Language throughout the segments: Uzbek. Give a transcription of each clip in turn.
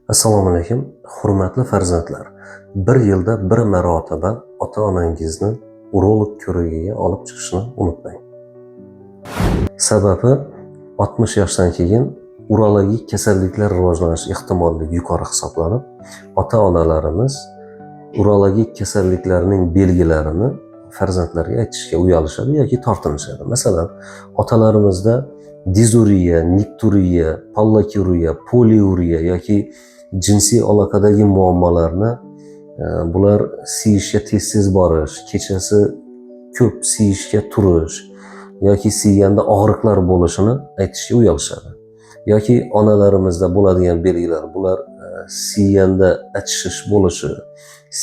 Assalomu alaykum, hurmatli farzandlar. Bir yilda bir marotaba ota-onangizni urolog ko'rigiga olib chiqishni unutmang. Sababi 60 yoshdan keyin urologik kasalliklar rivojlanish ehtimolligi yuqori hisoblanib, ota-onalarimiz urologik kasalliklarning belgilarini farzandlarga aytishga uyalishadi yoki tortinishadi. Masalan, otalarimizda dizuriya, nikturiya, pallakuriya, poliuriya yoki jinsiy aloqadagi muammolarni bular siyishga tez borish, kechasi ko'p siyishga turish yoki siyganda og'riqlar bo'lishini aytishga uyalishadi. Yoki onalarimizda bo'ladigan belgilar bular siyganda achishish bo'lishi,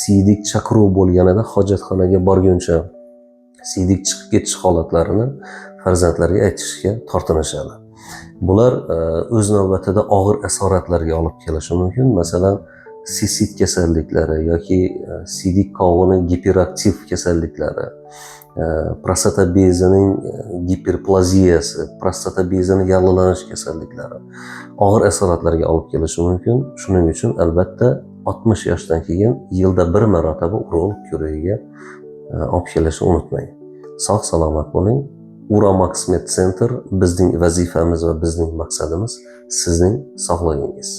siydik chaqiruv bo'lganida hojatxonaga borguncha siydik chiqib ketish holatlarini farzandlarga aytishga tortinishadi. Bular o'z navbatida og'ir asoratlarga olib kelishi mumkin. Masalan, sisit kasalliklari yoki siydik qovuni giperaktiv kasalliklari, prostata bezining giperplaziyasi, prostata bezining yallig'lanish kasalliklari og'ir asoratlarga olib kelishi mumkin. Shuning uchun albatta 60 yoshdan keyin yilda bir marotaba urolog ko'rigiga olib kelishni unutmang. Sog' salomat bo'ling. Uramax Med Center bizning vazifamiz va bizning maqsadimiz sizning sog'ligingiz.